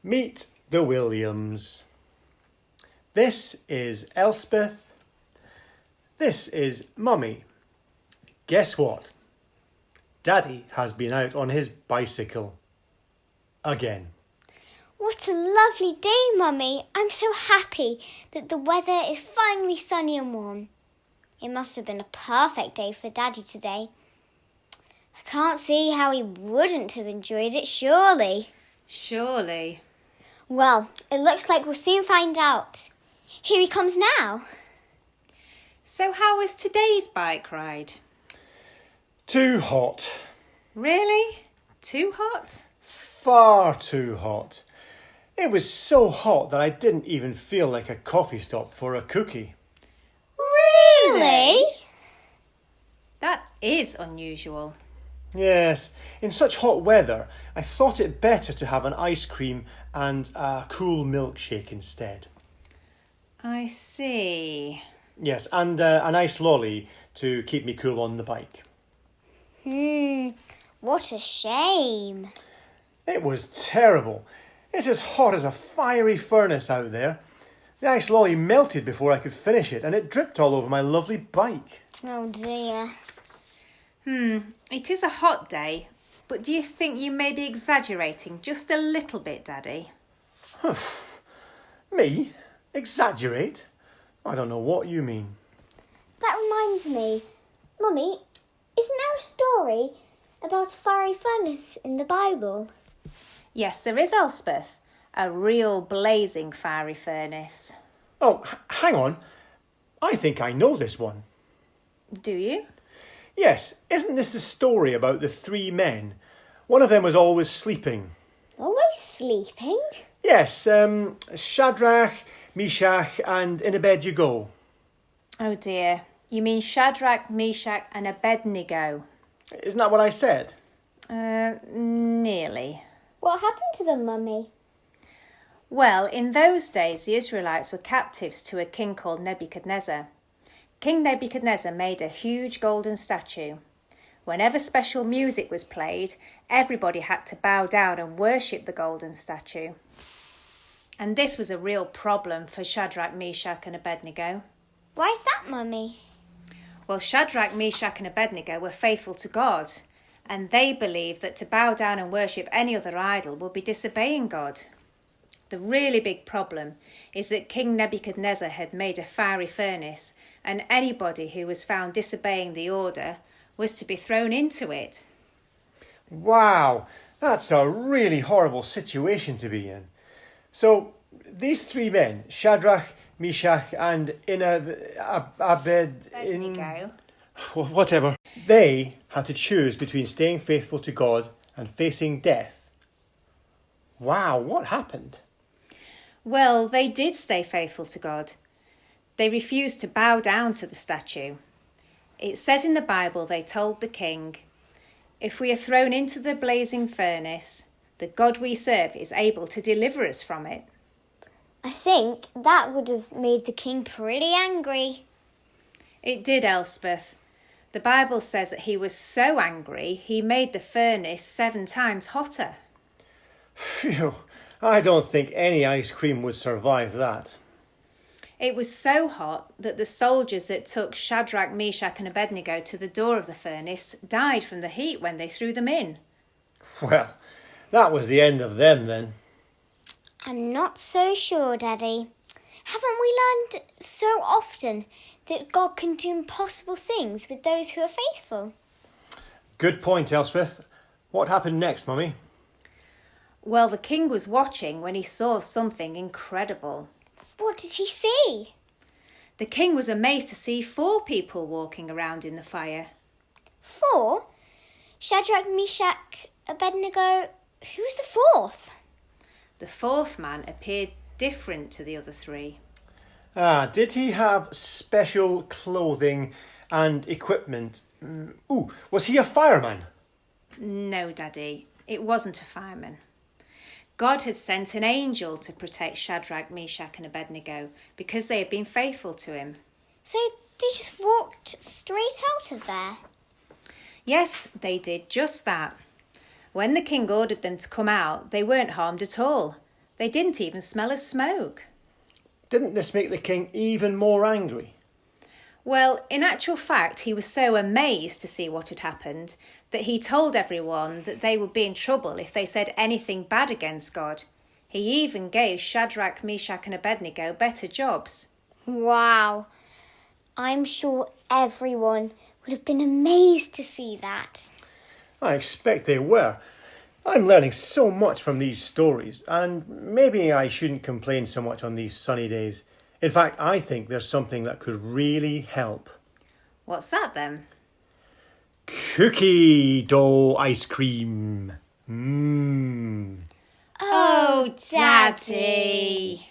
Meet the Williams. This is Elspeth. This is Mummy. Guess what? Daddy has been out on his bicycle. Again. What a lovely day, Mummy. I'm so happy that the weather is finally sunny and warm. It must have been a perfect day for Daddy today. I can't see how he wouldn't have enjoyed it, surely. Surely. Well, it looks like we'll soon find out. Here he comes now. So how was today's bike ride? Too hot. Really? Too hot? Far too hot. It was so hot that I didn't even feel like a coffee stop for a cookie. Really? That is unusual. Yes, in such hot weather, I thought it better to have an ice cream and a cool milkshake instead. I see. Yes, and a nice lolly to keep me cool on the bike. What a shame. It was terrible. It's as hot as a fiery furnace out there. The ice lolly melted before I could finish it, and it dripped all over my lovely bike. Oh dear. It is a hot day, but do you think you may be exaggerating just a little bit, Daddy? Me? Exaggerate? I don't know what you mean. That reminds me. Mummy, isn't there a story about a fiery furnace in the Bible? Yes, there is, Elspeth. A real blazing fiery furnace. Oh, hang on. I think I know this one. Do you? Yes, isn't this the story about the three men? One of them was always sleeping. Always sleeping? Yes, Shadrach, Meshach and in a bed you go. Oh dear. You mean Shadrach, Meshach and Abednego? Isn't that what I said? Nearly. What happened to them, Mummy? Well, in those days the Israelites were captives to a king called Nebuchadnezzar. King Nebuchadnezzar made a huge golden statue. Whenever special music was played, everybody had to bow down and worship the golden statue. And this was a real problem for Shadrach, Meshach and Abednego. Why is that, Mummy? Well, Shadrach, Meshach and Abednego were faithful to God, and they believed that to bow down and worship any other idol would be disobeying God. The really big problem is that King Nebuchadnezzar had made a fiery furnace, and anybody who was found disobeying the order was to be thrown into it. Wow, that's a really horrible situation to be in. So, these three men, Shadrach, Meshach and Abednego. Whatever, they had to choose between staying faithful to God and facing death. Wow, what happened? Well, they did stay faithful to God. They refused to bow down to the statue. It says in the Bible they told the king, "If we are thrown into the blazing furnace, the God we serve is able to deliver us from it." I think that would have made the king pretty angry. It did, Elspeth. The Bible says that he was so angry he made the furnace 7 times hotter. Phew, I don't think any ice cream would survive that. It was so hot that the soldiers that took Shadrach, Meshach and Abednego to the door of the furnace died from the heat when they threw them in. Well, that was the end of them then. I'm not so sure, Daddy. Haven't we learned so often that God can do impossible things with those who are faithful? Good point, Elspeth. What happened next, Mummy? Well, the king was watching when he saw something incredible. What did he see? The king was amazed to see 4 people walking around in the fire. 4? Shadrach, Meshach, Abednego. Who was the 4th? The 4th man appeared different to the other 3. Did he have special clothing and equipment? Was he a fireman? No, Daddy, it wasn't a fireman. God had sent an angel to protect Shadrach, Meshach and Abednego because they had been faithful to him. So they just walked straight out of there? Yes, they did just that. When the king ordered them to come out, they weren't harmed at all. They didn't even smell of smoke. Didn't this make the king even more angry? Well, in actual fact, he was so amazed to see what had happened that he told everyone that they would be in trouble if they said anything bad against God. He even gave Shadrach, Meshach and Abednego better jobs. Wow. I'm sure everyone would have been amazed to see that. I expect they were. I'm learning so much from these stories, and maybe I shouldn't complain so much on these sunny days. In fact, I think there's something that could really help. What's that then? Cookie dough ice cream. Mmm. Oh, Daddy!